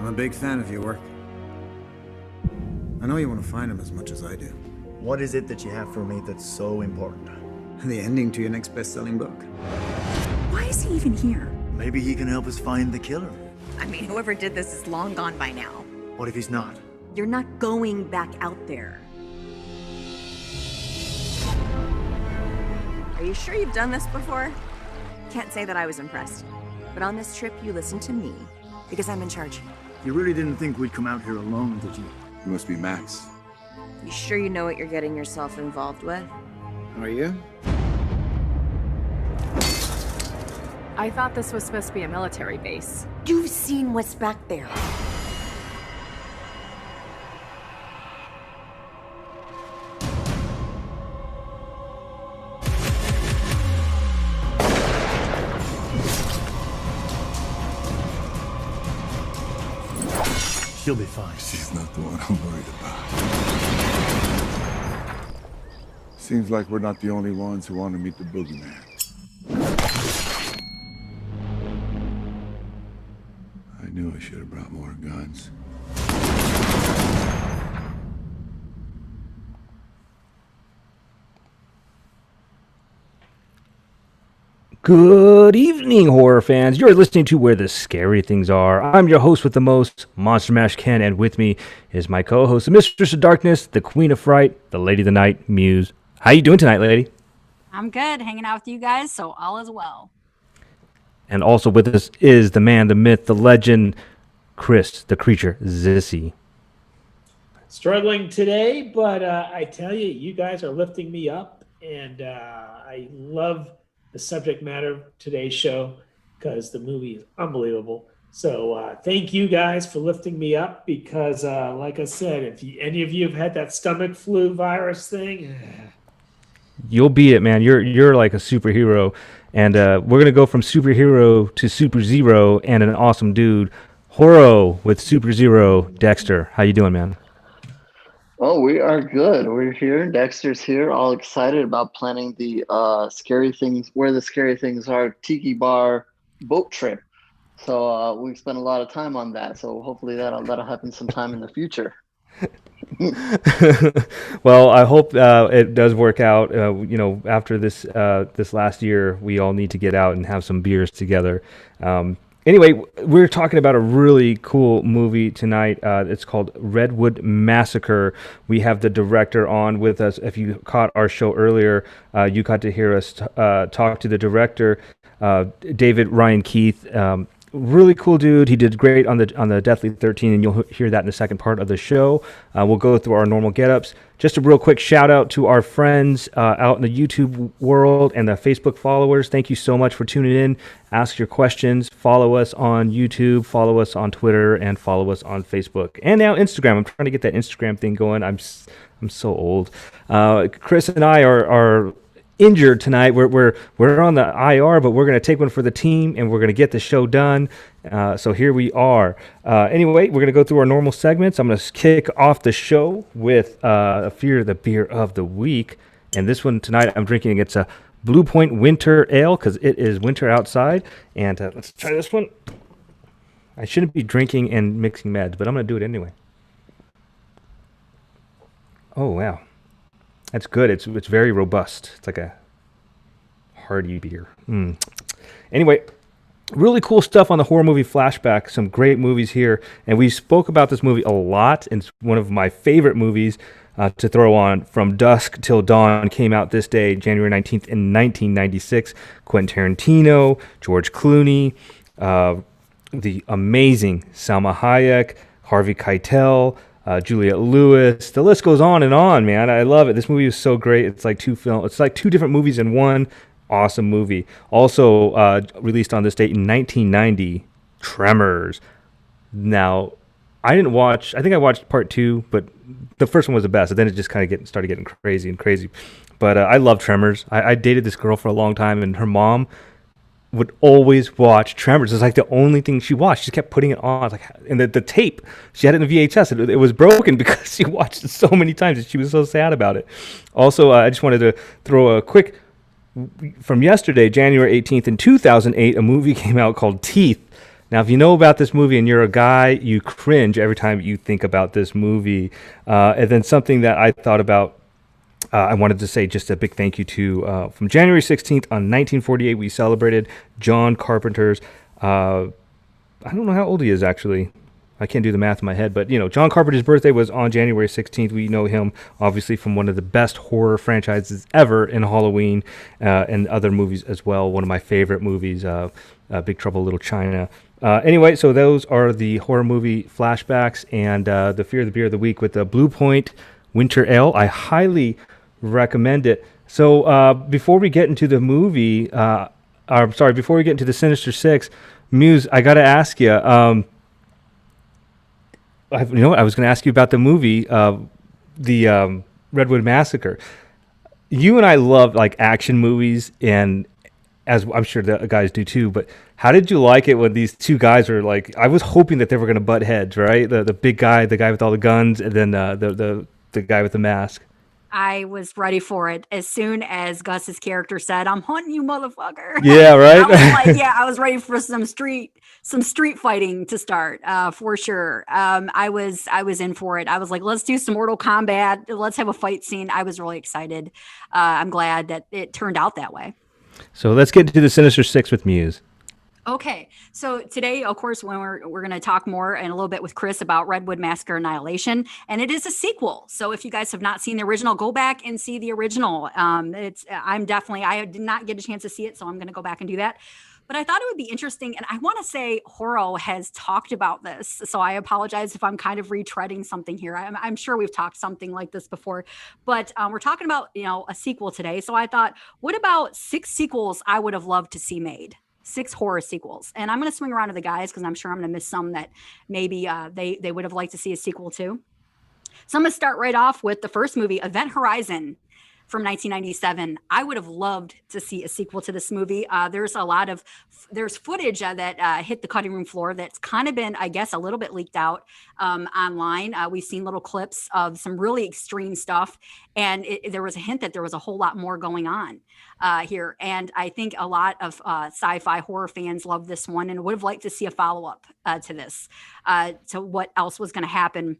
I'm a big fan of your work. I know you want to find him as much as I do. What is it that you have for me that's so important? The ending to your next best-selling book. Why is he even here? Maybe he can help us find the killer. I mean, whoever did this is long gone by now. What if he's not? You're not going back out there. Are you sure you've done this before? Can't say that I was impressed. But on this trip, you listened to me, because I'm in charge. You really didn't think we'd come out here alone, did you? You must be Max. You sure you know what you're getting yourself involved with? Are you? I thought this was supposed to be a military base. You've seen what's back there. She'll be fine. She's not the one I'm worried about. Seems like we're not the only ones who want to meet the boogeyman. I knew I should have brought more guns. Good evening, horror fans. You're listening to Where the Scary Things Are. I'm your host with the most, MonsterMash Ken, and with me is my co-host, the Mistress of Darkness, the Queen of Fright, the Lady of the Night, Muse. How you doing tonight, lady? I'm good, hanging out with you guys, so all is well. And also with us is the man, the myth, the legend, Chris, the creature, Zisi. Struggling today, but I tell you, you guys are lifting me up, and I love the subject matter of today's show because the movie is unbelievable. So thank you guys for lifting me up because, like I said, if any of you have had that stomach flu virus thing, You'll beat it, man. You're like a superhero. And we're going to go from superhero to super zero and an awesome dude. HorrO with Super Zero, Dexter. How you doing, man? Oh, we are good. We're here. Dexter's here, all excited about planning the scary things, where the scary things are, tiki bar boat trip. So we've spent a lot of time on that. So hopefully that'll happen sometime in the future. Well, I hope it does work out. After this last year, we all need to get out and have some beers together. Anyway, we're talking about a really cool movie tonight. It's called Redwood Massacre. We have the director on with us. If you caught our show earlier, you got to hear us talk to the director, David Ryan Keith. Really cool dude. He did great on the Deathly 13, and you'll hear that in the second part of the show. We'll go through our normal get-ups. Just a real quick shout out to our friends out in the YouTube world and the Facebook followers. Thank you so much for tuning in. Ask your questions. Follow us on YouTube. Follow us on Twitter, and follow us on Facebook and now Instagram. I'm trying to get that Instagram thing going. I'm so old. Chris and I are injured tonight. We're on the IR, but we're going to take one for the team, and we're going to get the show done. So here we are. Anyway, we're going to go through our normal segments. I'm going to kick off the show with a Fear the Beer of the Week. And this one tonight I'm drinking, it's a Blue Point Winter Ale because it is winter outside. And let's try this one. I shouldn't be drinking and mixing meds, but I'm going to do it anyway. Oh, wow. That's good. It's very robust. It's like a hearty beer. Anyway, really cool stuff on the horror movie flashback. Some great movies here. And we spoke about this movie a lot. It's one of my favorite movies to throw on. From Dusk Till Dawn came out this day, January 19th in 1996. Quentin Tarantino, George Clooney, the amazing Salma Hayek, Harvey Keitel, Juliette Lewis. The list goes on and on, man. I love it. This movie is so great. It's like two different movies in one. Awesome movie. Also released on this date in 1990, Tremors. Now, I didn't watch. I think I watched part 2, but the first one was the best. And then it just kind of started getting crazy. But I love Tremors. I dated this girl for a long time, and her mom would always watch Tremors. It's like the only thing she watched. She kept putting it on. And the tape, she had it in the VHS. It was broken because she watched it so many times and she was so sad about it. Also, I just wanted to throw a quick, from yesterday, January 18th in 2008, a movie came out called Teeth. Now, if you know about this movie and you're a guy, you cringe every time you think about this movie. And then something that I thought about, I wanted to say just a big thank you to, from January 16th on 1948, we celebrated John Carpenter's, I don't know how old he is actually. I can't do the math in my head, but John Carpenter's birthday was on January 16th. We know him obviously from one of the best horror franchises ever in Halloween and other movies as well. One of my favorite movies, Big Trouble in Little China. Anyway, so those are the horror movie flashbacks and the Fear of the Beer of the Week with the Blue Point Winter Ale. I highly recommend it. So before we get into the movie, before we get into the Sinister Six, Muse, I got to ask you. I was going to ask you about the movie, the Redwood Massacre. You and I love like action movies, and as I'm sure the guys do too. But how did you like it when these two guys were like? I was hoping that they were going to butt heads, right? The big guy, the guy with all the guns, and then the guy with the mask. I was ready for it as soon as Gus's character said, "I'm hunting you, motherfucker." Yeah, right. I was ready for some street fighting to start, for sure. I was in for it. I was like, let's do some Mortal Kombat. Let's have a fight scene. I was really excited. I'm glad that it turned out that way. So let's get into the Sinister Six with Muse. Okay, so today, of course, when we're going to talk more in a little bit with Chris about Redwood Massacre Annihilation, and it is a sequel. So if you guys have not seen the original, go back and see the original. I did not get a chance to see it, so I'm going to go back and do that. But I thought it would be interesting, and I want to say HorrO has talked about this, so I apologize if I'm kind of retreading something here. I'm sure we've talked something like this before, but we're talking about a sequel today. So I thought, what about 6 sequels I would have loved to see made? 6 horror sequels. And I'm going to swing around to the guys because I'm sure I'm going to miss some that maybe they would have liked to see a sequel to. So I'm going to start right off with the first movie, Event Horizon from 1997. I would have loved to see a sequel to this movie. There's footage that hit the cutting room floor that's kind of been, I guess, a little bit leaked out online. We've seen little clips of some really extreme stuff. And there was a hint that there was a whole lot more going on here. And I think a lot of sci-fi horror fans love this one and would have liked to see a follow-up to this, to what else was going to happen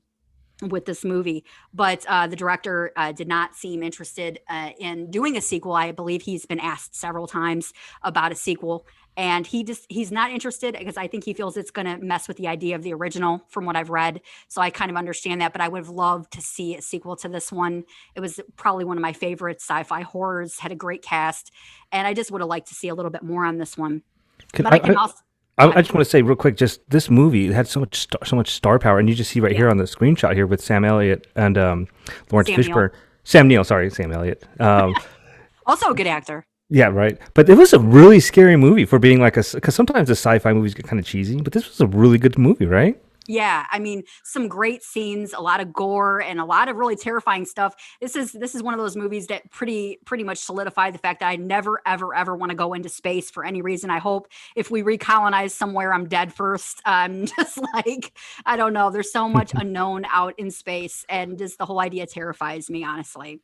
with this movie. But the director did not seem interested in doing a sequel. I believe he's been asked several times about a sequel, and he's not interested because I think he feels it's going to mess with the idea of the original from what I've read. So I kind of understand that, but I would have loved to see a sequel to this one. It was probably one of my favorite sci-fi horrors, had a great cast, and I just would have liked to see a little bit more on this one. I just want to say real quick, just this movie had so much star power, and you just see right here on the screenshot here with Sam Elliott and Lawrence Fishburne. Sam Elliott. Also a good actor. Yeah, right. But it was a really scary movie for being like because sometimes the sci-fi movies get kind of cheesy, but this was a really good movie, right? Yeah, I mean, some great scenes, a lot of gore, and a lot of really terrifying stuff. This is one of those movies that pretty much solidified the fact that I never, ever want to go into space for any reason. I hope if we recolonize somewhere, I'm dead first. I'm just like, I don't know. There's so much unknown out in space, and just the whole idea terrifies me, honestly.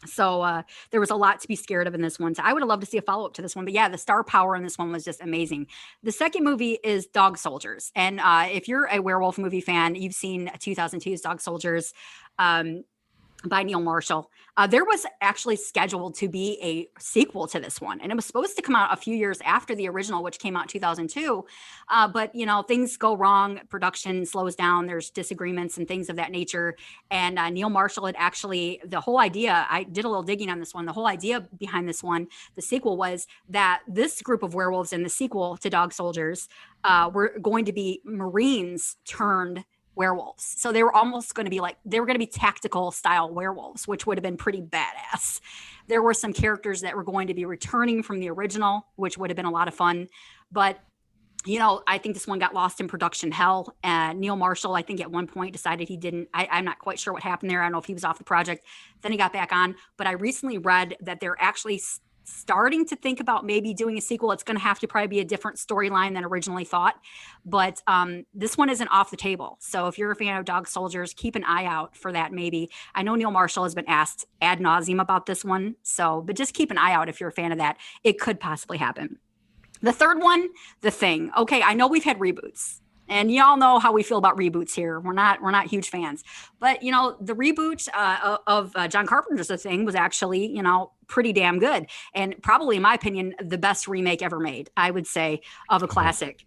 So there was a lot to be scared of in this one. So I would have loved to see a follow-up to this one. But yeah, the star power in this one was just amazing. The second movie is Dog Soldiers. And if you're a werewolf movie fan, you've seen 2002's Dog Soldiers by Neil Marshall. There was actually scheduled to be a sequel to this one. And it was supposed to come out a few years after the original, which came out in 2002. But, things go wrong. Production slows down. There's disagreements and things of that nature. And Neil Marshall had actually, the whole idea, I did a little digging on this one. The whole idea behind this one, the sequel, was that this group of werewolves in the sequel to Dog Soldiers were going to be Marines turned werewolves. So they were almost going to be tactical style werewolves, which would have been pretty badass. There were some characters that were going to be returning from the original, which would have been a lot of fun. But, I think this one got lost in production hell. Neil Marshall, I think at one point decided he didn't, I'm not quite sure what happened there. I don't know if he was off the project. Then he got back on. But I recently read that they're actually starting to think about maybe doing a sequel. It's going to have to probably be a different storyline than originally thought, but this one isn't off the table. So if you're a fan of Dog Soldiers, keep an eye out for that. Maybe, I know Neil Marshall has been asked ad nauseum about this one, but just keep an eye out if you're a fan of that. It could possibly happen. The third one, The Thing. Okay, I know we've had reboots. And y'all know how we feel about reboots here. We're not huge fans, but the reboot of John Carpenter's The Thing was actually pretty damn good, and probably in my opinion the best remake ever made. I would say of a classic.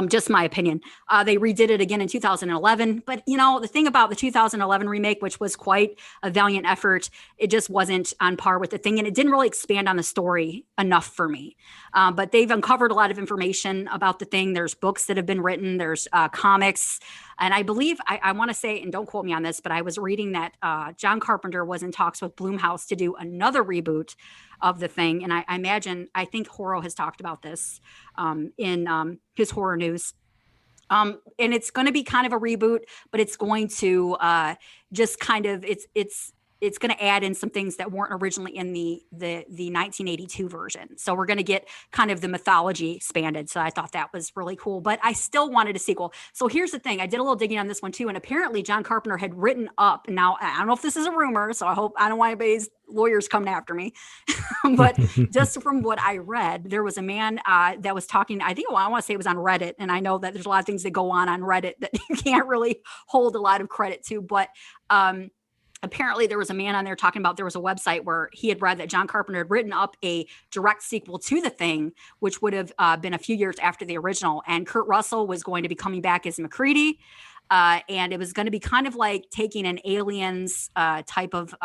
Just my opinion. They redid it again in 2011. But, the thing about the 2011 remake, which was quite a valiant effort, it just wasn't on par with The Thing. And it didn't really expand on the story enough for me. But they've uncovered a lot of information about The Thing. There's books that have been written. There's comics. And I believe, I want to say, and don't quote me on this, but I was reading that John Carpenter was in talks with Blumhouse to do another reboot of The Thing. And I think HorrO has talked about this in his horror news. And it's going to be kind of a reboot, but it's going to just kind of, it's going to add in some things that weren't originally in the 1982 version. So we're going to get kind of the mythology expanded. So I thought that was really cool, but I still wanted a sequel. So here's the thing. I did a little digging on this one too. And apparently John Carpenter had written up, now I don't know if this is a rumor, so I don't want anybody's lawyers coming after me, but just from what I read, there was a man that was talking, I want to say it was on Reddit. And I know that there's a lot of things that go on Reddit that you can't really hold a lot of credit to, but apparently there was a man on there talking about there was a website where he had read that John Carpenter had written up a direct sequel to The Thing, which would have been a few years after the original. And Kurt Russell was going to be coming back as MacReady. And it was going to be kind of like taking an Aliens type of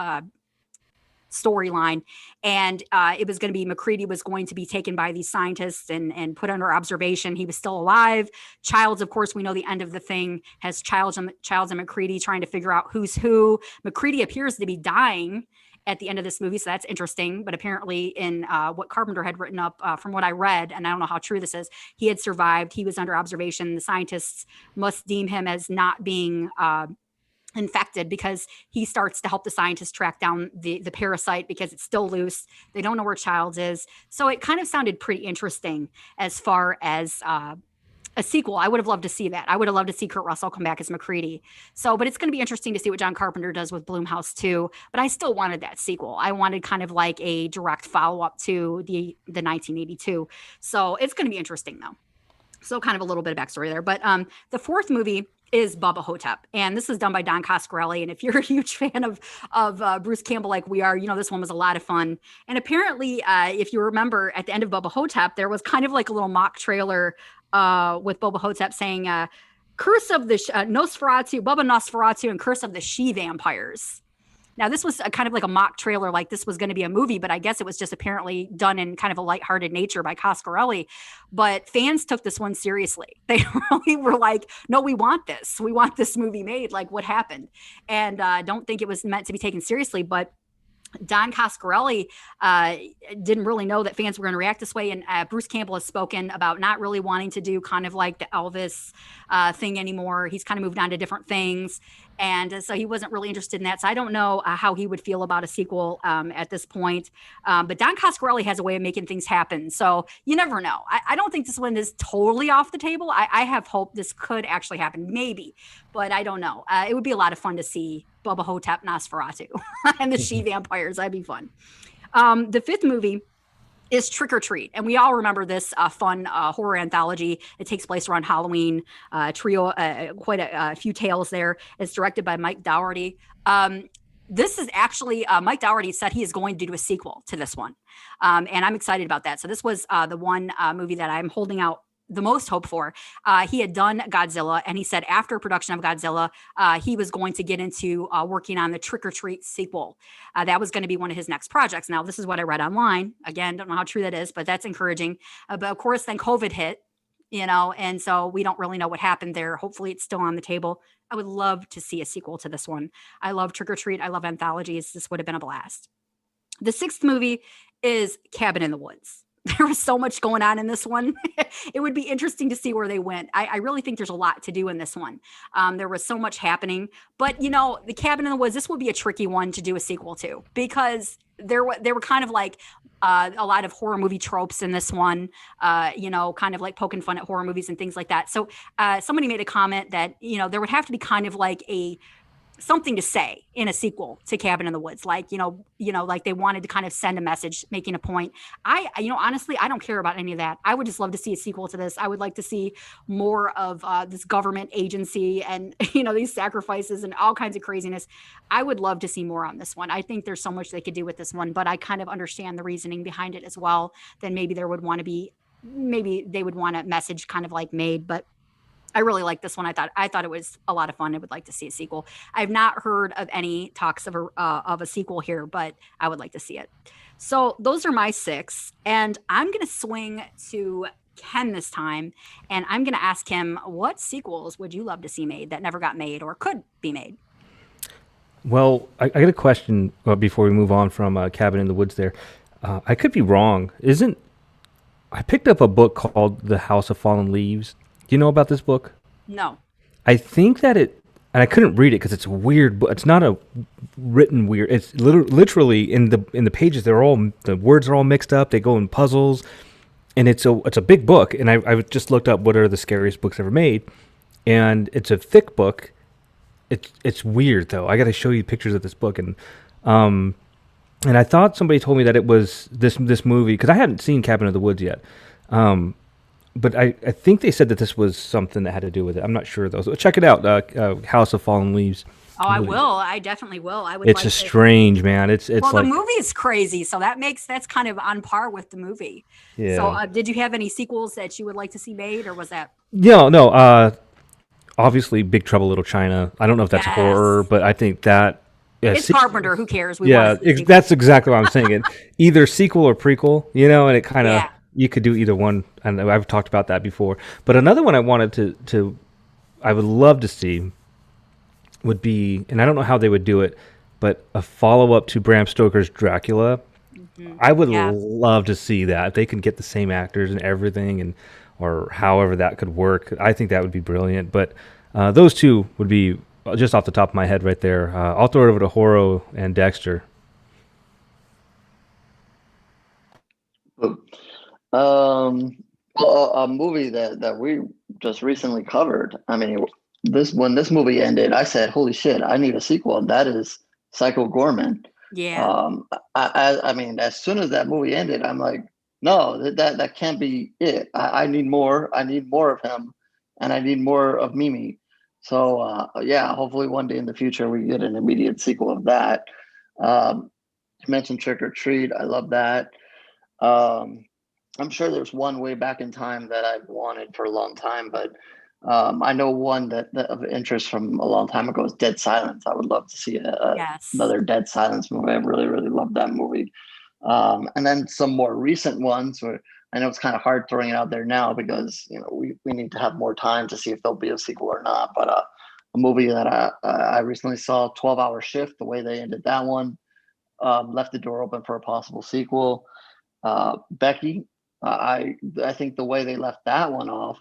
storyline, and it was going to be MacReady was going to be taken by these scientists and put under observation. He was still alive. Childs, of course, we know the end of The Thing has Childs and MacReady trying to figure out who's who. MacReady appears to be dying at the end of this movie, so that's interesting. But apparently in what Carpenter had written up, from what I read, and I don't know how true this is, he had survived. He was under observation. The scientists must deem him as not being infected because he starts to help the scientists track down the parasite because it's still loose. They don't know where Childs is. So it kind of sounded pretty interesting as far as a sequel. I would have loved to see that. I would have loved to see Kurt Russell come back as MacReady. So, but it's going to be interesting to see what John Carpenter does with Blumhouse too. But I still wanted that sequel. I wanted kind of like a direct follow-up to the 1982. So it's going to be interesting though. So kind of a little bit of backstory there. But the fourth movie is Bubba Hotep. And this is done by Don Coscarelli. And if you're a huge fan of Bruce Campbell like we are, this one was a lot of fun. And apparently, if you remember, at the end of Bubba Hotep, there was kind of like a little mock trailer with Bubba Hotep saying, Curse of the Nosferatu, Bubba Nosferatu, and Curse of the She-Vampires. Now, this was kind of like a mock trailer, like this was going to be a movie, but I guess it was just apparently done in kind of a lighthearted nature by Coscarelli. But fans took this one seriously. They really were like, no, we want this. We want this movie made. Like, what happened? And I don't think it was meant to be taken seriously, but Don Coscarelli didn't really know that fans were going to react this way. And Bruce Campbell has spoken about not really wanting to do kind of like the Elvis thing anymore. He's kind of moved on to different things. And so he wasn't really interested in that. So I don't know how he would feel about a sequel at this point. But Don Coscarelli has a way of making things happen. So you never know. I don't think this one is totally off the table. I have hope this could actually happen, maybe. But I don't know. It would be a lot of fun to see Bubba Hotep, Nosferatu, and the She-Vampires. That'd be fun. The fifth movie is Trick or Treat. And we all remember this fun horror anthology. It takes place around Halloween, trio, quite a few tales there. It's directed by Mike Dougherty. This is actually, Mike Dougherty said he is going to do a sequel to this one. And I'm excited about that. So this was the one movie that I'm holding out the most hope for. He had done Godzilla, and he said after production of Godzilla, he was going to get into working on the Trick or Treat sequel. That was going to be one of his next projects. Now, this is what I read online. Again, don't know how true that is, but that's encouraging. But of course, then COVID hit, and so we don't really know what happened there. Hopefully it's still on the table. I would love to see a sequel to this one. I love Trick or Treat. I love anthologies. This would have been a blast. The sixth movie is Cabin in the Woods. There was so much going on in this one. It would be interesting to see where they went. I really think there's a lot to do in this one. There was so much happening. But, the Cabin in the Woods, this would be a tricky one to do a sequel to because there were kind of like a lot of horror movie tropes in this one, kind of like poking fun at horror movies and things like that. So somebody made a comment that, there would have to be kind of like a something to say in a sequel to Cabin in the Woods, like like they wanted to kind of send a message, making a point. Honestly, I don't care about any of that. I would just love to see a sequel to this. I would like to see more of this government agency and these sacrifices and all kinds of craziness. I would love to see more on this one. I think there's so much they could do with this one, but I kind of understand the reasoning behind it as well. Then maybe they would want a message kind of like made, but I really like this one. I thought it was a lot of fun. I would like to see a sequel. I've not heard of any talks of a sequel here, but I would like to see it. So those are my 6, and I'm going to swing to Ken this time, and I'm going to ask him, what sequels would you love to see made that never got made or could be made? Well, I got a question before we move on from Cabin in the Woods there. I could be wrong. I picked up a book called The House of Fallen Leaves. Do you know about this book? No. I think that and I couldn't read it because it's a weird book. It's not a written weird. It's literally in the pages. The words are all mixed up. They go in puzzles, and it's a big book. And I just looked up what are the scariest books ever made, and it's a thick book. It's weird though. I got to show you pictures of this book, and I thought somebody told me that it was this movie because I hadn't seen Cabin in the Woods yet. But I think they said that this was something that had to do with it. I'm not sure though. So check it out, House of Fallen Leaves. Oh, I will. I definitely will. It's a strange, man. It's well, like the movie is crazy, so that's kind of on par with the movie. Yeah. So, did you have any sequels that you would like to see made, or was that? No. Obviously, Big Trouble Little China. I don't know if that's horror, but I think that it's Carpenter. Who cares? That's exactly what I'm saying. Either sequel or prequel, and it kind of. Yeah. You could do either one, and I've talked about that before. But another one I wanted I would love to see would be, and I don't know how they would do it, but a follow-up to Bram Stoker's Dracula. Mm-hmm. I would love to see that. If they can get the same actors and everything, or however that could work, I think that would be brilliant. But those two would be just off the top of my head right there. I'll throw it over to HorrO and Dexter. Well, a movie that we just recently covered. I mean, when this movie ended, I said, "Holy shit, I need a sequel." And that is Psycho Gorman. Yeah. I mean, as soon as that movie ended, I'm like, no, that can't be it. I need more. I need more of him, and I need more of Mimi. So hopefully one day in the future we get an immediate sequel of that. You mentioned Trick or Treat. I love that. I'm sure there's one way back in time that I've wanted for a long time, but I know one that of interest from a long time ago is Dead Silence. I would love to see another Dead Silence movie. I really, really love that movie. And then some more recent ones where I know it's kind of hard throwing it out there now because we need to have more time to see if there'll be a sequel or not. But a movie that I recently saw, 12-Hour Shift, the way they ended that one, left the door open for a possible sequel. Becky. I think the way they left that one off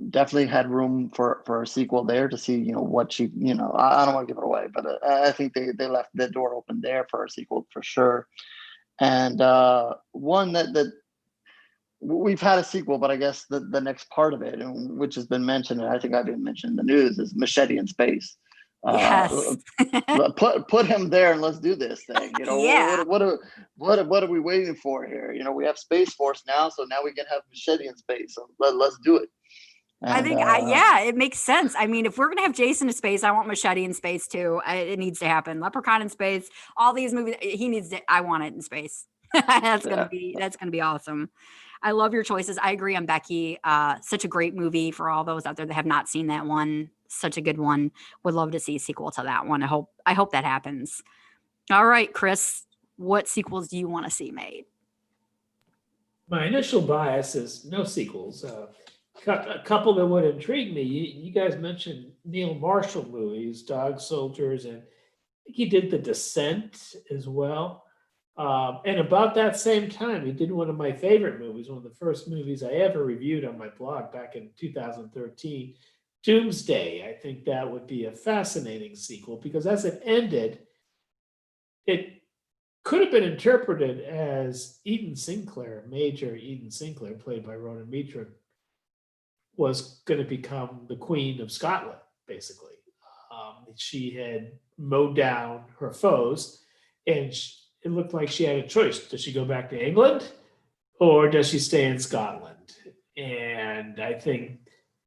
definitely had room for a sequel there to see what she I don't want to give it away, but I think they left the door open there for a sequel for sure. And one that we've had a sequel, but I guess the next part of it, which has been mentioned, and I think I've been mentioned in the news, is Machete in Space. Yes. put him there and let's do this thing. Yeah. What are we waiting for here? We have Space Force now, so now we can have Machete in Space. So let's do it. And, I think it makes sense. I mean, if we're gonna have Jason in space, I want Machete in space too. It needs to happen. Leprechaun in space. All these movies, I want it in space. That's gonna be awesome. I love your choices. I agree on Becky. Such a great movie for all those out there that have not seen that one. Such a good one. Would love to see a sequel to that one. I hope that happens. All right, Chris, what sequels do you want to see made? My initial bias is no sequels. A couple that would intrigue me. You guys mentioned Neil Marshall movies, Dog Soldiers, and I think he did The Descent as well. And about that same time, he did one of my favorite movies, one of the first movies I ever reviewed on my blog back in 2013, Doomsday. I think that would be a fascinating sequel because as it ended, it could have been interpreted as Major Eden Sinclair, played by Ronan Mitra, was going to become the Queen of Scotland, basically. She had mowed down her foes, and it looked like she had a choice. Does she go back to England or does she stay in Scotland? And I think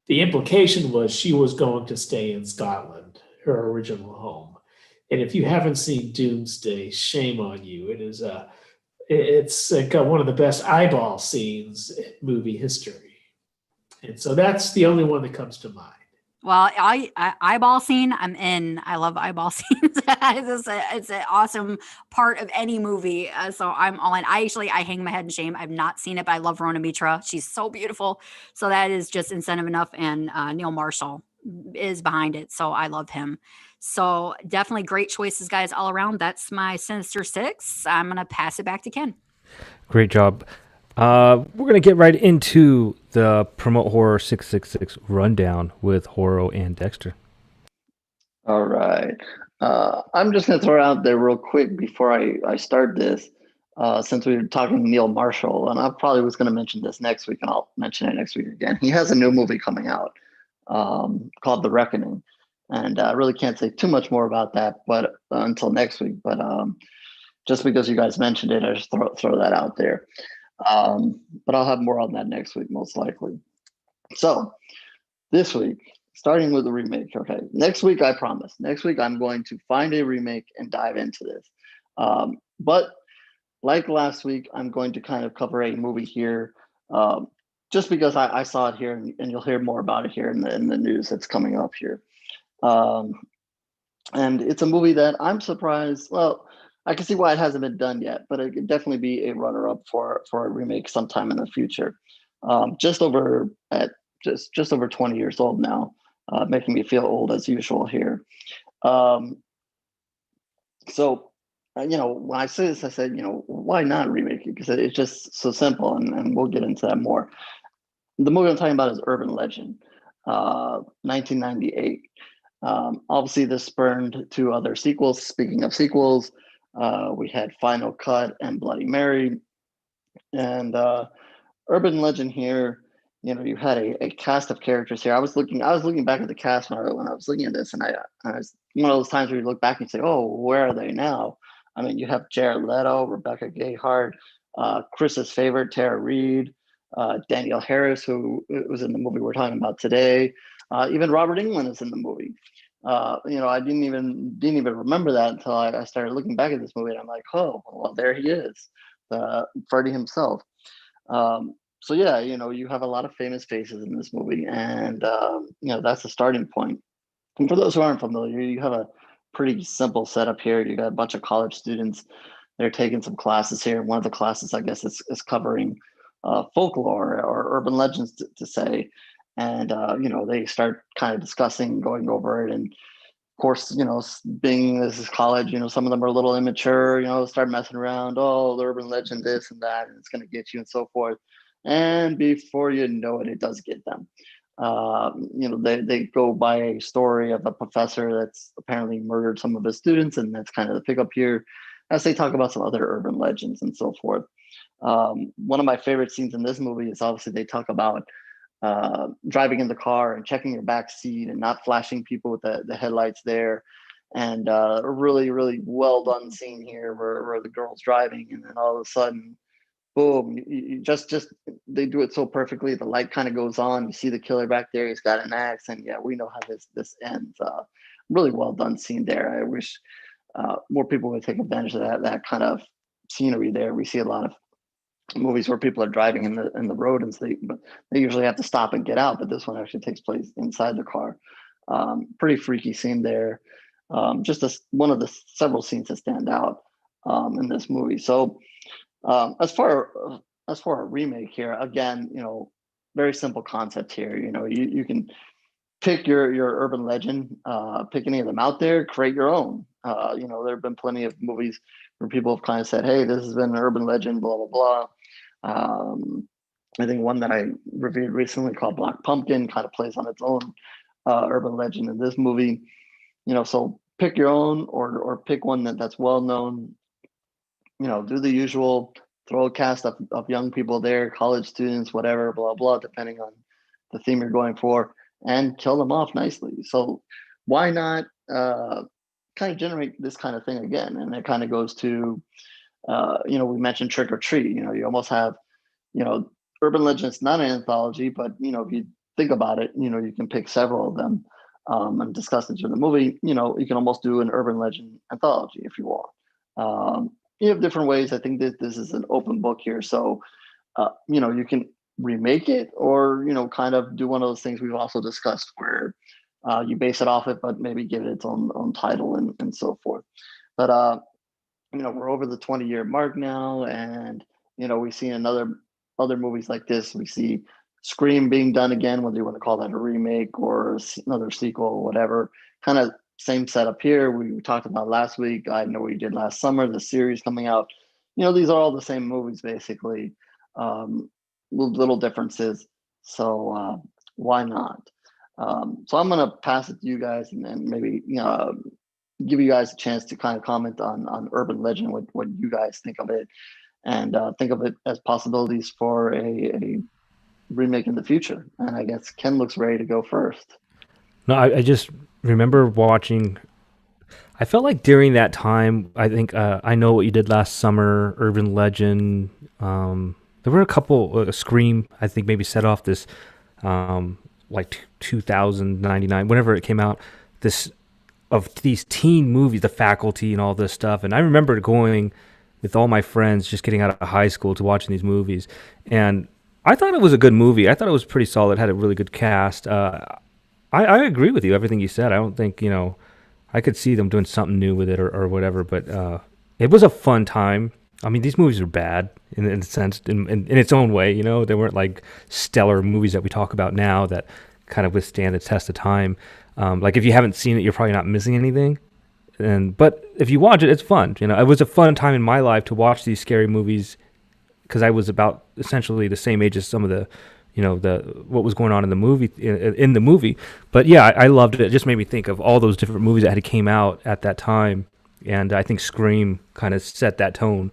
the implication was she was going to stay in Scotland, her original home. And if you haven't seen Doomsday, shame on you. It's got one of the best eyeball scenes in movie history. And so that's the only one that comes to mind. Well, I eyeball scene, I'm in. I love eyeball scenes. It's an awesome part of any movie. So I'm all in. I hang my head in shame. I've not seen it, but I love Rona Mitra. She's so beautiful. So that is just incentive enough. And Neil Marshall is behind it. So I love him. So definitely great choices, guys, all around. That's my Sinister Six. I'm going to pass it back to Ken. Great job. We're going to get right into the Promote Horror 666 rundown with HorrO and Dexter. All right. I'm just going to throw it out there real quick before I start this, since we were talking Neil Marshall, and I probably was going to mention this next week, and I'll mention it next week again. He has a new movie coming out called The Reckoning, and I really can't say too much more about that but until next week. But just because you guys mentioned it, I just throw that out there. But I'll have more on that next week, most likely. So this week, starting with the remake. Okay, next week, I promise. Next week, I'm going to find a remake and dive into this. But like last week, I'm going to kind of cover a movie here, just because I saw it here, and you'll hear more about it here in the news that's coming up here. And it's a movie that I'm surprised. Well, I can see why it hasn't been done yet, but it could definitely be a runner-up for a remake sometime in the future. Just over 20 years old now, making me feel old as usual here. So, when I say this, I said, why not remake it? Because it's just so simple, and we'll get into that more. The movie I'm talking about is Urban Legend, 1998. Obviously, this spurned two other sequels. Speaking of sequels, we had Final Cut and Bloody Mary. And Urban Legend here, you had a cast of characters here. I was looking back at the cast when I was looking at this, and I was one of those times where you look back and say, oh, where are they now? I mean, you have Jared Leto, Rebecca Gayheart, Chris's favorite, Tara Reid, Danielle Harris, who was in the movie we're talking about today. Even Robert Englund is in the movie. I didn't even remember that until I started looking back at this movie, and I'm like, oh, well, there he is, Freddy himself. So yeah, you have a lot of famous faces in this movie, and that's the starting point. And for those who aren't familiar, you have a pretty simple setup here. You got a bunch of college students. They're taking some classes here. One of the classes, I guess, is covering folklore or urban legends to say. And, they start kind of discussing, going over it. And of course, being this is college, some of them are a little immature, start messing around. Oh, the urban legend, this and that, and it's going to get you and so forth. And before you know it, it does get them. They go by a story of a professor that's apparently murdered some of his students. And that's kind of the pickup here as they talk about some other urban legends and so forth. One of my favorite scenes in this movie is obviously they talk about driving in the car and checking your back seat and not flashing people with the headlights there. And a really, really well done scene here where the girl's driving, and then all of a sudden, boom, you just they do it so perfectly. The light kind of goes on. You see the killer back there. He's got an axe, and yeah, we know how this ends. Really well done scene there. I wish more people would take advantage of that kind of scenery there. We see a lot of movies where people are driving in the road, and they usually have to stop and get out, but this one actually takes place inside the car. Pretty freaky scene there. Just one of the several scenes that stand out in this movie. So as far a remake here, again, very simple concept here. You can pick your urban legend, pick any of them out there, create your own. There have been plenty of movies where people have kind of said, hey, this has been an urban legend, blah, blah, blah. I think one that I reviewed recently called Black Pumpkin kind of plays on its own urban legend in this movie. So pick your own or pick one that's well known. Do the usual, throw a cast of young people there, college students, whatever, blah, blah, depending on the theme you're going for, and kill them off nicely. So why not kind of generate this kind of thing again. And it kind of goes to, we mentioned Trick or Treat. You almost have, urban legends, not an anthology, but if you think about it, you can pick several of them and discuss it through the movie. You can almost do an urban legend anthology if you want. You have different ways. I think that this is an open book here, so you can remake it, or kind of do one of those things we've also discussed where you base it off it, but maybe give it its own title and so forth. But we're over the 20-year mark now, and we see other movies like this. We see Scream being done again, whether you want to call that a remake or another sequel or whatever. Kind of same setup here. We talked about last week. I Know What You Did Last Summer, the series coming out. These are all the same movies basically, little differences. So why not? So I'm gonna pass it to you guys, and then maybe give you guys a chance to kind of comment on urban legend, what you guys think of it, and think of it as possibilities for a remake in the future. And I guess Ken looks ready to go first. No, I just remember watching. I felt like during that time, I think I Know What You Did Last Summer, Urban Legend. There were a couple. Scream, I think, maybe set off this, like 2099, whenever it came out. This of these teen movies, The Faculty, and all this stuff. And I remember going with all my friends, just getting out of high school, to watching these movies, and I thought it was a good movie. I thought it was pretty solid. Had a really good cast. I agree with you, everything you said. I don't think, I could see them doing something new with it or whatever, but it was a fun time. I mean, these movies are bad in a sense, in its own way. They weren't like stellar movies that we talk about now that kind of withstand the test of time. Like if you haven't seen it, you're probably not missing anything. But if you watch it, it's fun. It was a fun time in my life to watch these scary movies, because I was about essentially the same age as some of the what was going on in the movie. But yeah, I loved it. It just made me think of all those different movies that had came out at that time, and I think Scream kind of set that tone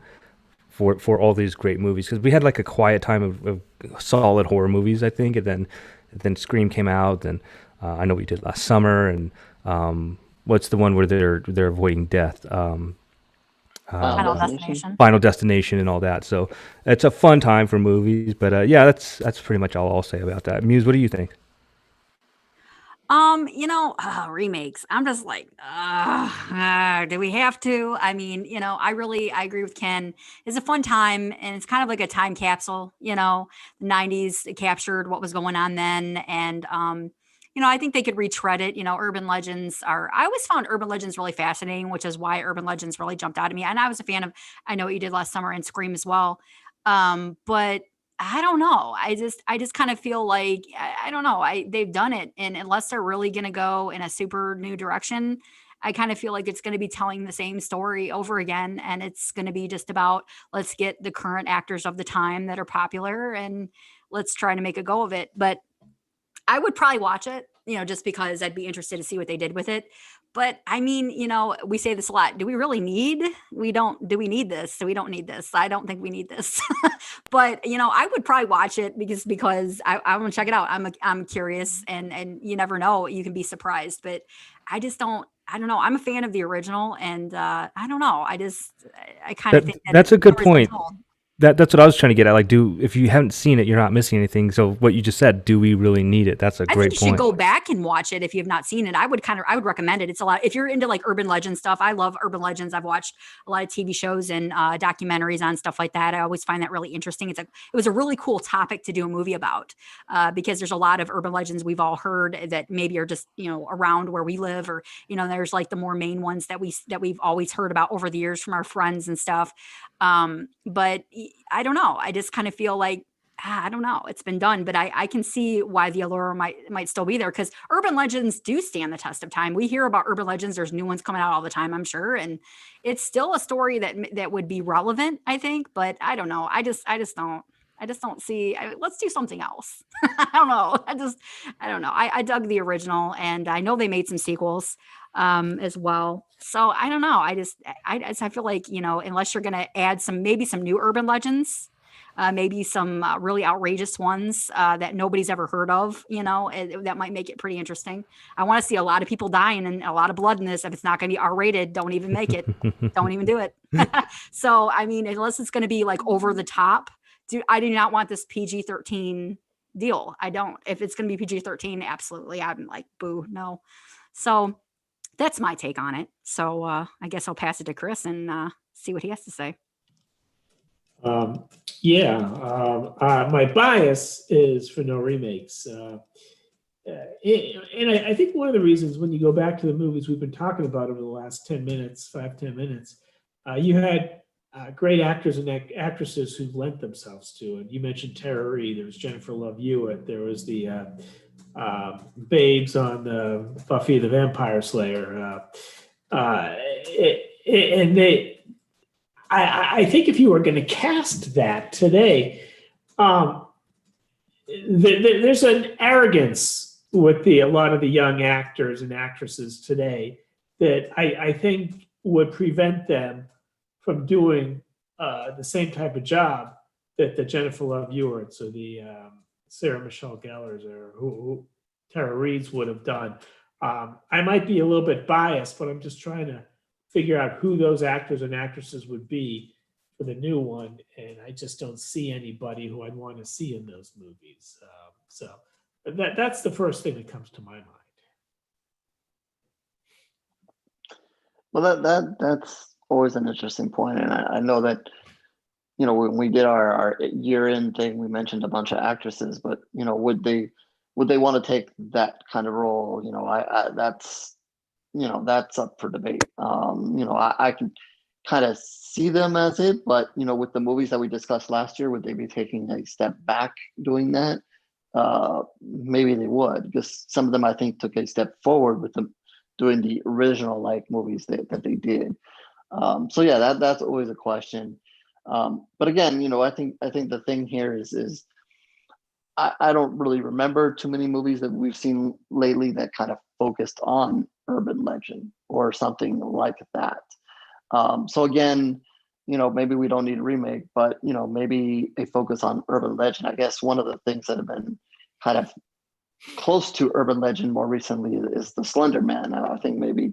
for all these great movies, because we had like a quiet time of solid horror movies, I think, and then Scream came out, and I Know What You Did Last Summer, and what's the one where they're avoiding death? Final Destination. Final Destination and all that. So it's a fun time for movies. But yeah, that's pretty much all I'll say about that. Muse, what do you think? Remakes. I'm just like, do we have to? I mean, I agree with Ken. It's a fun time, and it's kind of like a time capsule. The 90s captured what was going on then, and I think they could retread it. Urban legends I always found urban legends really fascinating, which is why urban legends really jumped out at me. And I was a fan of I Know What You Did Last Summer and Scream as well. But I don't know. I just kind of feel like, I don't know. They've done it. And unless they're really going to go in a super new direction, I kind of feel like it's going to be telling the same story over again. And it's going to be just about, let's get the current actors of the time that are popular and let's try to make a go of it. But I would probably watch it, just because I'd be interested to see what they did with it. But I mean, we say this a lot. Do we really need? Do we need this? So we don't need this. I don't think we need this. But I would probably watch it because I want to check it out. I'm curious, and you never know. You can be surprised. But I just don't. I don't know. I'm a fan of the original, and I don't know. I kind of think that's a good point. That's what I was trying to get at. Like, if you haven't seen it, you're not missing anything. So what you just said, do we really need it? That's a great point. I think you should go back and watch it if you have not seen it. I would recommend it. It's a lot. If you're into like urban legend stuff, I love urban legends. I've watched a lot of TV shows and documentaries on stuff like that. I always find that really interesting. It was a really cool topic to do a movie about because there's a lot of urban legends we've all heard that maybe are just around where we live, or there's like the more main ones that we've always heard about over the years from our friends and stuff. But I don't know. I just kind of feel like, I don't know. It's been done, but I can see why the allure might still be there, because urban legends do stand the test of time. We hear about urban legends. There's new ones coming out all the time, I'm sure. And it's still a story that would be relevant, I think, but I don't know. I just don't see, let's do something else. I don't know. I don't know. I dug the original, and I know they made some sequels as well. So I don't know. I feel like, unless you're going to add maybe some new urban legends, maybe some really outrageous ones that nobody's ever heard of. That might make it pretty interesting. I want to see a lot of people dying and a lot of blood in this. If it's not going to be R-rated, don't even make it. Don't even do it. So, I mean, unless it's going to be like over the top, I do not want this PG-13 deal. I don't. If it's going to be PG-13, absolutely. I'm like, boo, no. So that's my take on it. So I guess I'll pass it to Chris and see what he has to say. My bias is for no remakes. And I think one of the reasons when you go back to the movies we've been talking about over the last 10 minutes, 5-10 minutes, you had great actors and actresses who lent themselves to it. You mentioned Tara Reid. There was Jennifer Love Hewitt. There was the babes on the Buffy the Vampire Slayer. I think if you were going to cast that today, there's an arrogance with a lot of the young actors and actresses today that I think would prevent them from doing the same type of job that the Jennifer Love Hewitt's or the Sarah Michelle Gellar's or who Tara Reid's would have done. I might be a little bit biased, but I'm just trying to figure out who those actors and actresses would be for the new one, and I just don't see anybody who I'd want to see in those movies. So that's the first thing that comes to my mind. Well, that's always an interesting point, and I know that when we did our year-end thing, we mentioned a bunch of actresses, but would they want to take that kind of role? That's up for debate. I can kind of see them as it, but with the movies that we discussed last year, would they be taking a step back doing that? Maybe they would, because some of them I think took a step forward with them doing the original movies that they did. So yeah, that's always a question. But again, I think the thing here is I don't really remember too many movies that we've seen lately that kind of focused on urban legend or something like that. So again, maybe we don't need a remake, but maybe a focus on urban legend. I guess one of the things that have been kind of close to urban legend more recently is the Slender Man. I think maybe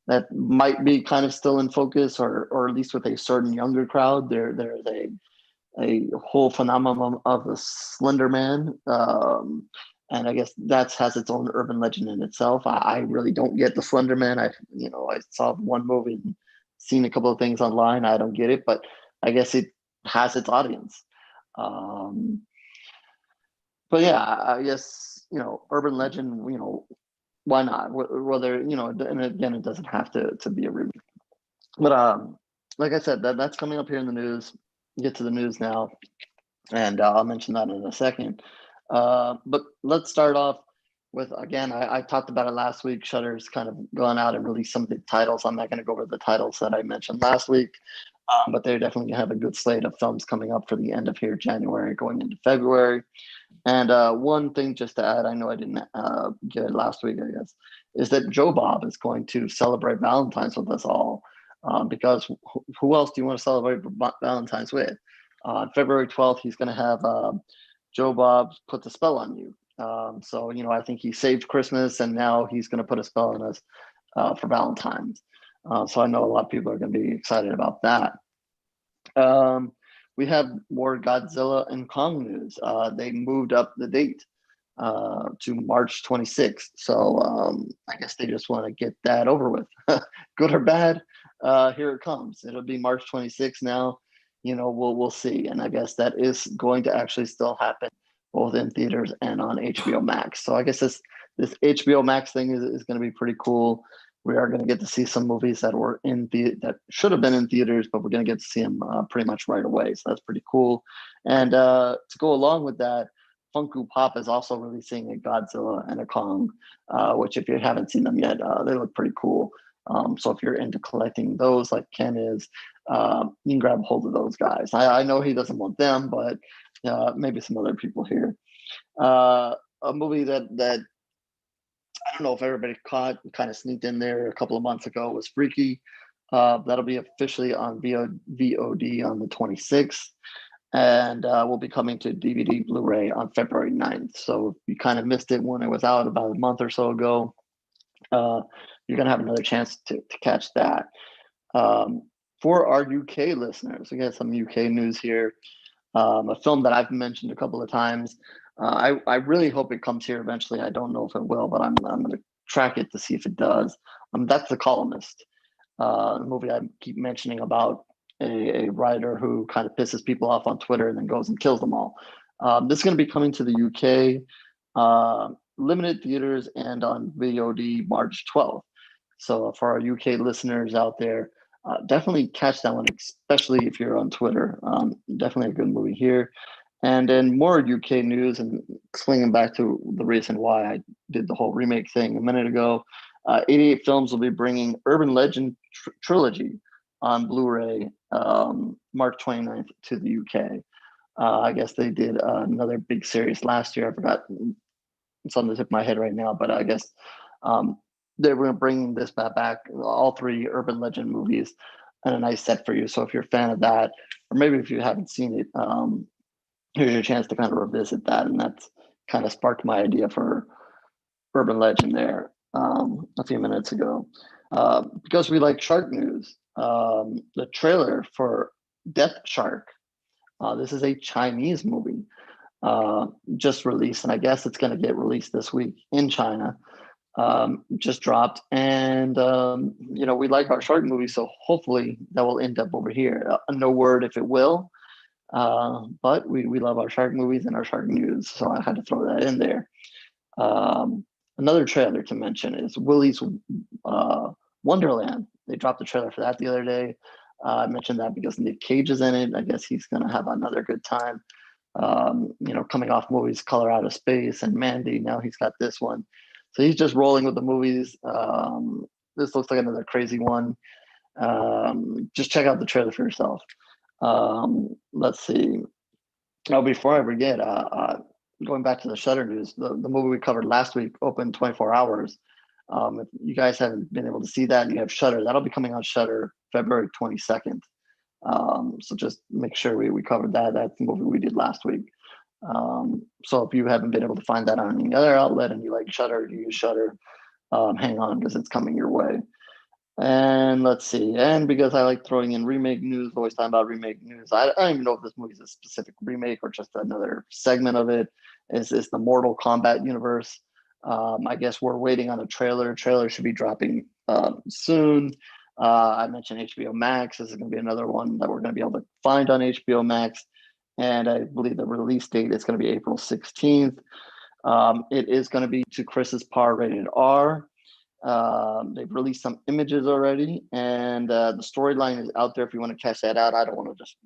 that might be kind of still in focus, or at least with a certain younger crowd. There's a whole phenomenon of the Slender Man, and I guess that has its own urban legend in itself. I really don't get the Slender Man. I saw one movie, and seen a couple of things online. I don't get it, but I guess it has its audience. But yeah, I guess urban legend. Why not? Whether and again, it doesn't have to be a remake. But like I said, that's coming up here in the news. Get to the news now, and I'll mention that in a second. But let's start off with, again, I talked about it last week. Shudder's kind of gone out and released some of the titles. I'm not going to go over the titles that I mentioned last week, but they definitely have a good slate of films coming up for the end of here, January, going into February. And one thing just to add, I know I didn't get it last week, I guess, is that Joe Bob is going to celebrate Valentine's with us all. Because who else do you want to celebrate Valentine's with? On February 12th, he's going to have Joe Bob Put the Spell on You. So, I think he saved Christmas, and now he's going to put a spell on us for Valentine's. So I know a lot of people are going to be excited about that. We have more Godzilla and Kong news. They moved up the date to March 26th. So I guess they just want to get that over with. Good or bad, here it comes. It'll be March 26th now. We'll see. And I guess that is going to actually still happen both in theaters and on HBO Max. So I guess this HBO Max thing is going to be pretty cool. We are going to get to see some movies that were that should have been in theaters, but we're going to get to see them pretty much right away. So that's pretty cool. And to go along with that, Funko Pop is also releasing a Godzilla and a Kong, which if you haven't seen them yet, they look pretty cool. So if you're into collecting those like Ken is, you can grab a hold of those guys. I know he doesn't want them, but maybe some other people here. A movie that I don't know if everybody caught, kind of sneaked in there a couple of months ago, was Freaky. That'll be officially on VOD on the 26th. and will be coming to DVD Blu-ray on February 9th. So if you kind of missed it when it was out about a month or so ago, you're going to have another chance to catch that. For our UK listeners, we got some UK news here. A film that I've mentioned a couple of times. I really hope it comes here eventually. I don't know if it will, but I'm going to track it to see if it does. That's The Columnist, the movie I keep mentioning about a writer who kind of pisses people off on Twitter and then goes and kills them all. This is going to be coming to the UK, limited theaters and on VOD March 12th. So for our UK listeners out there, definitely catch that one, especially if you're on Twitter. Definitely a good movie here. And then more UK news, and swinging back to the reason why I did the whole remake thing a minute ago, 88 Films will be bringing Urban Legend Trilogy on Blu-ray March 29th to the UK. I guess they did another big series last year. I forgot. It's on the tip of my head right now, but I guess they were bringing this back, all three Urban Legend movies, and a nice set for you. So if you're a fan of that, or maybe if you haven't seen it, here's your chance to kind of revisit that. And that's kind of sparked my idea for Urban Legend there a few minutes ago. Because we like shark news, the trailer for Death Shark, this is a Chinese movie, just released, and I guess it's going to get released this week in China. Just dropped, and we like our shark movies, so hopefully that will end up over here. No word if it will, but we love our shark movies and our shark news, so I had to throw that in there. Another trailer to mention is Willy's Wonderland. They dropped the trailer for that the other day. I mentioned that because Nick Cage is in it. I guess he's going to have another good time. Coming off movies Color Out of Space and Mandy, now he's got this one. So he's just rolling with the movies. This looks like another crazy one. Just check out the trailer for yourself. Let's see. Oh, before I forget, going back to the Shudder news, the movie we covered last week opened 24 hours. If you guys haven't been able to see that and you have Shudder, that'll be coming on Shudder February 22nd. So just make sure we covered that. That's the movie we did last week. So if you haven't been able to find that on any other outlet and you like Shudder, you use Shudder, hang on because it's coming your way. And let's see. And because I like throwing in remake news, always talking about remake news. I don't even know if this movie is a specific remake or just another segment of it. Is the Mortal Kombat universe? I guess we're waiting on a trailer. Trailer should be dropping soon. I mentioned HBO Max. This is going to be another one that we're going to be able to find on HBO Max. And I believe the release date is going to be April 16th. It is going to be to Chris's Par rated R. They've released some images already, and the storyline is out there if you want to catch that out. I don't want to just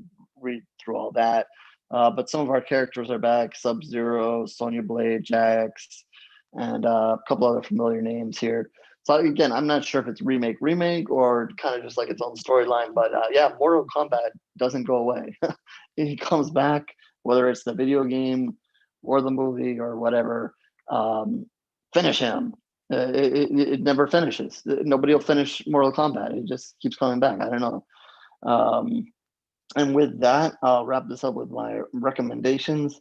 read through all that. But some of our characters are back: Sub-Zero, Sonya Blade, Jax, and a couple other familiar names here. So again, I'm not sure if it's remake or kind of just like its own storyline, but yeah, Mortal Kombat doesn't go away. He comes back, whether it's the video game or the movie or whatever. Finish him. It never finishes. Nobody will finish Mortal Kombat. It just keeps coming back. I don't know. And with that, I'll wrap this up with my recommendations.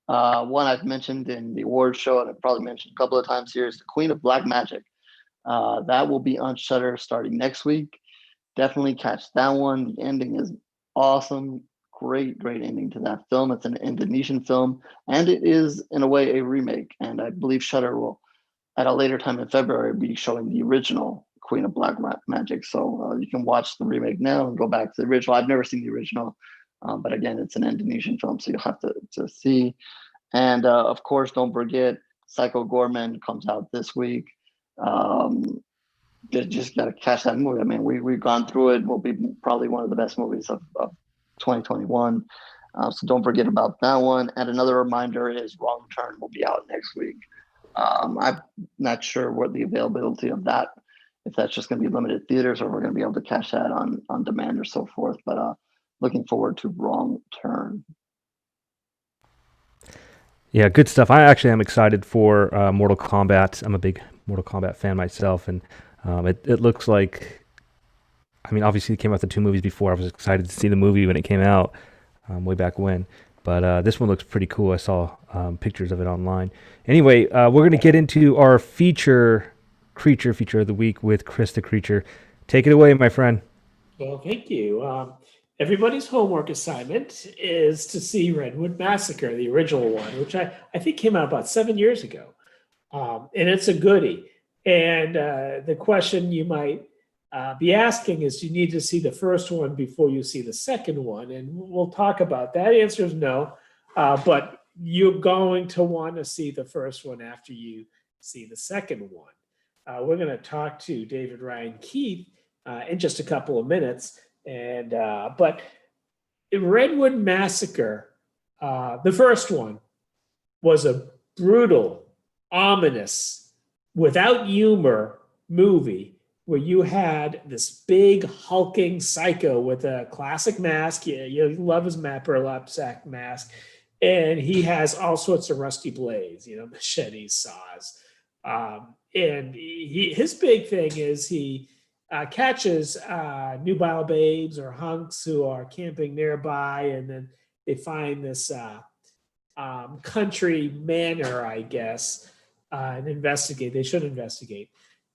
One I've mentioned in the awards show, and I've probably mentioned a couple of times here, is The Queen of Black Magic. That will be on Shudder starting next week. Definitely catch that one. The ending is awesome. Great ending to that film. It's an Indonesian film, and it is, in a way, a remake. And I believe Shudder will, at a later time in February, be showing the original Queen of Black Magic. So you can watch the remake now and go back to the original. I've never seen the original, but again, it's an Indonesian film, so you'll have to see. And of course, don't forget, Psycho Gorman comes out this week. Just got to catch that movie. I mean, we've gone through it. Will be probably one of the best movies of 2021. So don't forget about that one. And another reminder is Wrong Turn will be out next week. I'm not sure what the availability of that, if that's just going to be limited theaters or we're going to be able to catch that on demand or so forth. But looking forward to Wrong Turn. Yeah, good stuff. I actually am excited for Mortal Kombat. I'm a big Mortal Kombat fan myself, and it looks like, I mean, obviously it came out the two movies before. I was excited to see the movie when it came out. way back when. But this one looks pretty cool. I saw pictures of it online. Anyway, we're going to get into our feature of the week with Chris the Creature. Take it away, my friend. Well, thank you. Everybody's homework assignment is to see Redwood Massacre, the original one, which I think came out about 7 years ago. And it's a goodie. And the question you might be asking is, do you need to see the first one before you see the second one? And we'll talk about that. The answer is no. But you're going to want to see the first one after you see the second one. We're going to talk to David Ryan Keith in just a couple of minutes. And but Redwood Massacre, the first one, was a brutal, ominous, without humor movie where you had this big hulking psycho with a classic mask. You love his burlap sack mask. And he has all sorts of rusty blades, machetes, saws. And his big thing is he catches nubile babes or hunks who are camping nearby, and then they find this country manor, I guess, and investigate. They should investigate.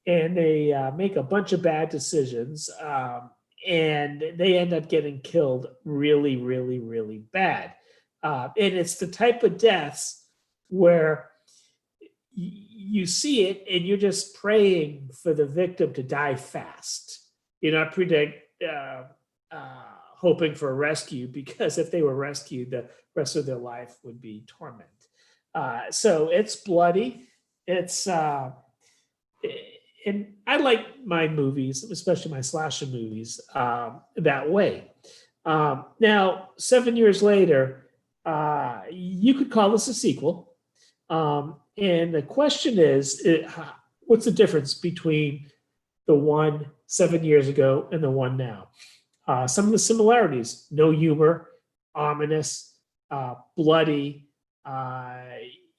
And they make a bunch of bad decisions, and they end up getting killed really, really, really bad. And it's the type of deaths where you see it and you're just praying for the victim to die fast. You're not hoping for a rescue, because if they were rescued, the rest of their life would be torment. So it's bloody. It's and I like my movies, especially my slasher movies, that way. Now, 7 years later, you could call this a sequel. And the question is, what's the difference between the one 7 years ago and the one now? Some of the similarities: no humor, ominous, bloody.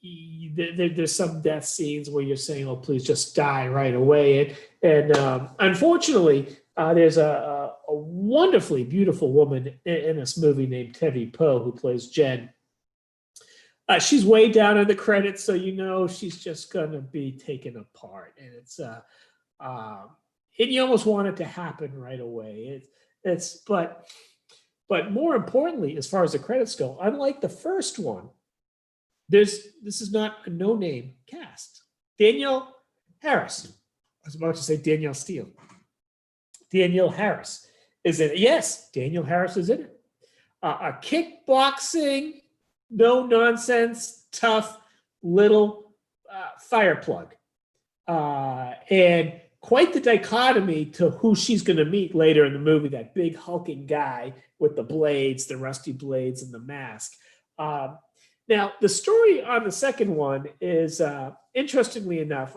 There's some death scenes where you're saying, "Oh, please just die right away." And unfortunately, there's a wonderfully beautiful woman in this movie named Tevi Poe who plays Jen. She's way down in the credits, so she's just gonna be taken apart, and it's and you almost want it to happen right away. But more importantly, as far as the credits go, unlike the first one, this is not a no-name cast. Danielle Harris. I was about to say Danielle Steele. Danielle Harris is in it. Yes, Danielle Harris is in it. A kickboxing, no nonsense, tough little fire plug. And quite the dichotomy to who she's going to meet later in the movie, that big hulking guy with the blades, the rusty blades, and the mask. Now, the story on the second one is, interestingly enough,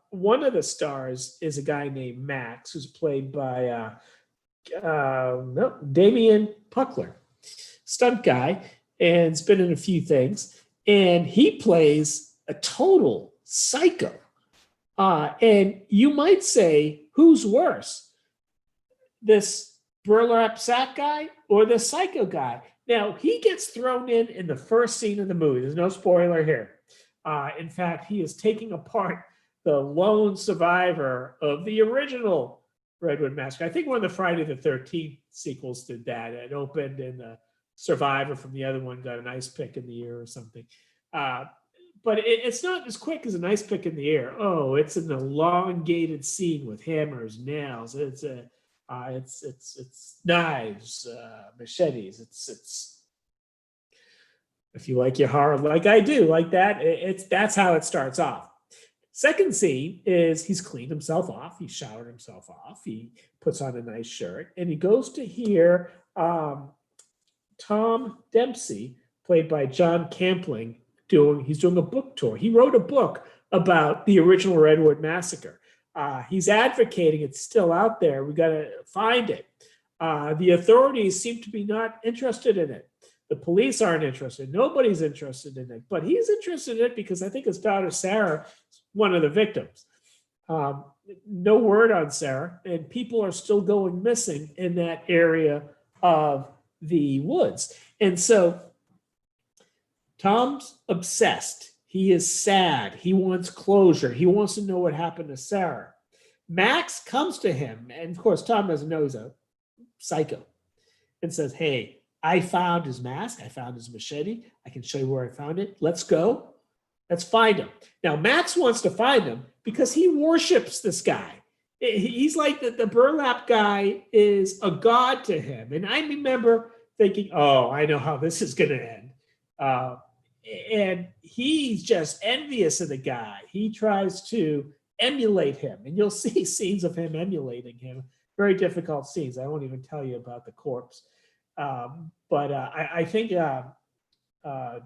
one of the stars is a guy named Max, who's played by Damian Puckler, stunt guy, and has been in a few things. And he plays a total psycho. And you might say, who's worse, this burlap sack guy or the psycho guy? Now, he gets thrown in the first scene of the movie. There's no spoiler here. In fact, he is taking apart the lone survivor of the original Redwood Massacre. I think one of the Friday the 13th sequels did that. It opened and the survivor from the other one got an ice pick in the ear or something. But it's not as quick as an ice pick in the ear. Oh, it's an elongated scene with hammers, nails. It's knives, machetes. It's if you like your horror like I do, like that, that's how it starts off. Second scene is he's cleaned himself off. He showered himself off. He puts on a nice shirt, and he goes to hear Tom Dempsey, played by John Campling, he's doing a book tour. He wrote a book about the original Redwood Massacre. He's advocating it's still out there. We got to find it. The authorities seem to be not interested in it. The police aren't interested. Nobody's interested in it. But he's interested in it because I think his daughter Sarah is one of the victims. No word on Sarah, and people are still going missing in that area of the woods. And so Tom's obsessed. He is sad. He wants closure. He wants to know what happened to Sarah. Max comes to him, and of course, Tom doesn't know he's a psycho, and says, hey, I found his mask. I found his machete. I can show you where I found it. Let's go. Let's find him. Now, Max wants to find him because he worships this guy. He's like the burlap guy is a god to him. And I remember thinking, oh, I know how this is going to end. And he's just envious of the guy. He tries to emulate him. And you'll see scenes of him emulating him. Very difficult scenes. I won't even tell you about the corpse. But I think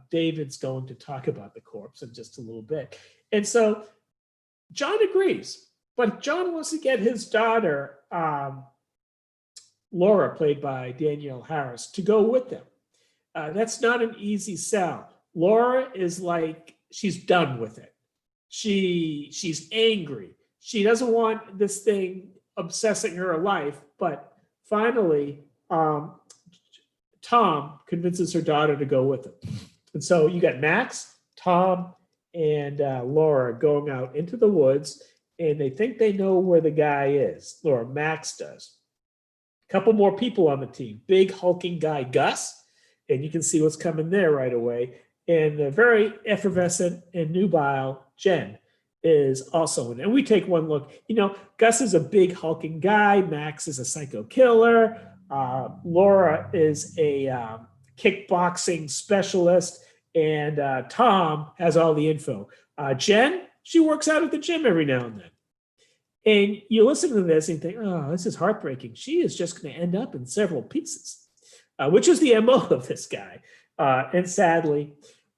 David's going to talk about the corpse in just a little bit. And so John agrees. But John wants to get his daughter, Laura, played by Danielle Harris, to go with them. That's not an easy sell. Laura is like, she's done with it. She's angry. She doesn't want this thing obsessing her life. But finally, Tom convinces her daughter to go with him. And so you got Max, Tom, and Laura going out into the woods. And they think they know where the guy is. Laura, Max does. A couple more people on the team. Big hulking guy, Gus. And you can see what's coming there right away. And the very effervescent and nubile Jen is also in it. And we take one look. You know, Gus is a big hulking guy. Max is a psycho killer. Laura is a kickboxing specialist. And Tom has all the info. Jen, she works out at the gym every now and then. And you listen to this and think, oh, this is heartbreaking. She is just going to end up in several pieces, which is the MO of this guy. And sadly,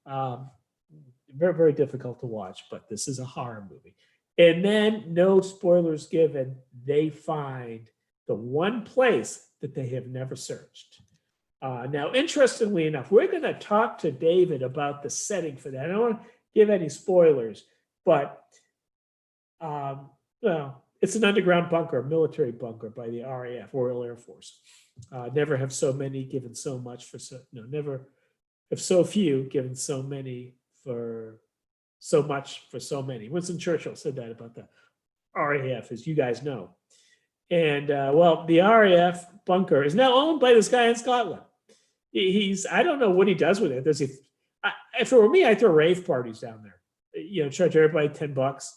very, very difficult to watch, but this is a horror movie. And then, no spoilers given, they find the one place that they have never searched. Now, interestingly enough, we're going to talk to David about the setting for that. I don't want to give any spoilers, but well, it's an underground bunker, a military bunker by the RAF, Royal Air Force. Never have so many given so much for so, no, never have so few given so many for so much for so many. Winston Churchill said that about the RAF, as you guys know. And well, the RAF bunker is now owned by this guy in Scotland. I don't know what he does with it. If it were me, I'd throw rave parties down there. You know, charge everybody $10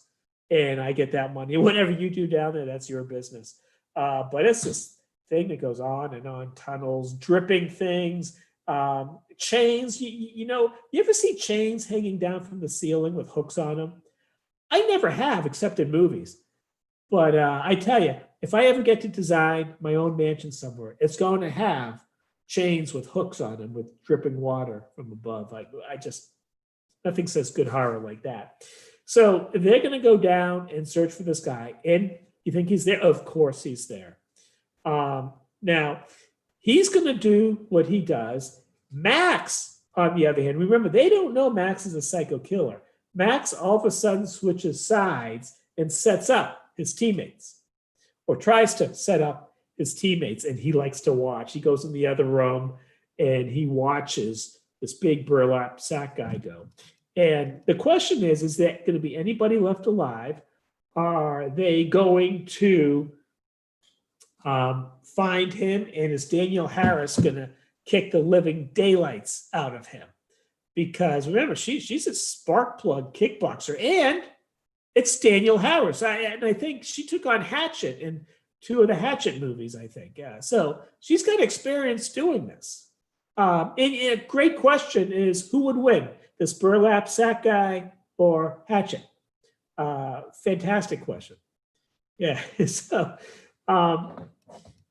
and I get that money. Whatever you do down there, that's your business. But it's this thing that goes on and on, tunnels, dripping things, chains. You know, you ever see chains hanging down from the ceiling with hooks on them? I never have, except in movies. But I tell you, if I ever get to design my own mansion somewhere, it's going to have chains with hooks on them with dripping water from above. I just, nothing says good horror like that. So they're going to go down and search for this guy. And you think he's there? Of course he's there. Now, he's going to do what he does. Max, on the other hand, remember, they don't know Max is a psycho killer. Max all of a sudden switches sides and sets up his teammates, or tries to set up his teammates, and he likes to watch. He goes in the other room and he watches this big burlap sack guy go. And the question is there going to be anybody left alive? Are they going to find him, and is Danielle Harris going to kick the living daylights out of him? Because remember, she's a spark plug kickboxer, and it's Danielle Harris. And I think she took on Hatchet in 2 of the Hatchet movies, I think. Yeah. So she's got experience doing this. And a great question is, who would win, this burlap sack guy or Hatchet? Fantastic question. Yeah. So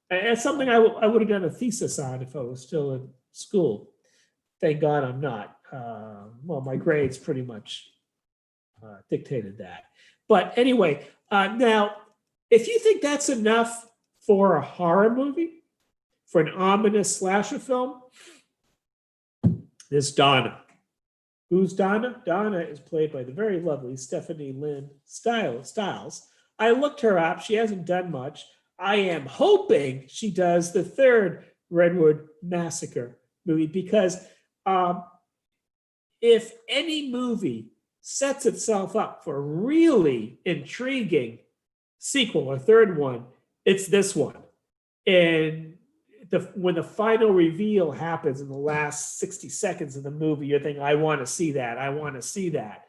that's something I would have done a thesis on if I was still in school. Thank God I'm not. Well, my grades pretty much dictated that. But anyway, now, if you think that's enough for a horror movie, for an ominous slasher film, there's Donna. Who's Donna? Donna is played by the very lovely Stephanie Lynn Stiles. I looked her up. She hasn't done much. I am hoping she does the 3rd Redwood Massacre movie because if any movie sets itself up for a really intriguing sequel or third one, it's this one. And when the final reveal happens in the last 60 seconds of the movie, you're thinking, I want to see that. I want to see that.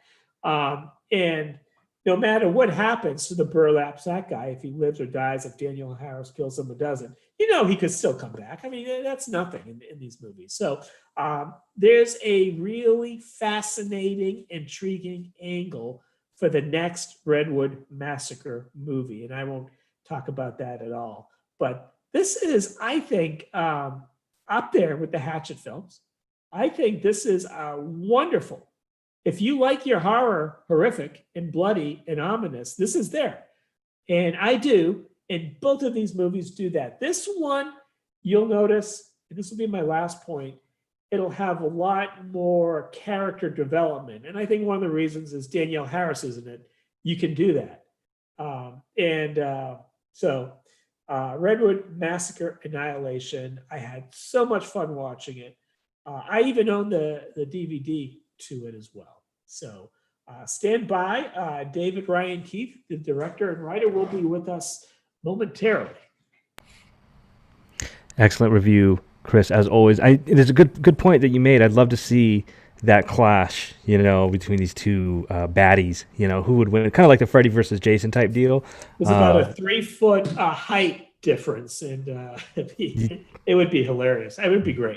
And no matter what happens to the burlap sack guy, if he lives or dies, if Daniel Harris kills him or doesn't, he could still come back. I mean, that's nothing in these movies. So there's a really fascinating, intriguing angle for the next Redwood Massacre movie. And I won't talk about that at all. But this is, I think, up there with the Hatchet films. I think this is wonderful. If you like your horror horrific and bloody and ominous, this is there. And I do. And both of these movies do that. This one, you'll notice, and this will be my last point, it'll have a lot more character development. And I think one of the reasons is Danielle Harris is in it. You can do that. So Redwood Massacre Annihilation, I had so much fun watching it. I even own the DVD to it as well. So stand by. David Ryan Keith, the director and writer, will be with us momentarily. Excellent review, Chris, as always. It is a good point that you made. I'd love to see that clash, between these two baddies, who would win. Kind of like the Freddy versus Jason type deal. There's about a 3-foot height difference, and it would be hilarious. It would be great.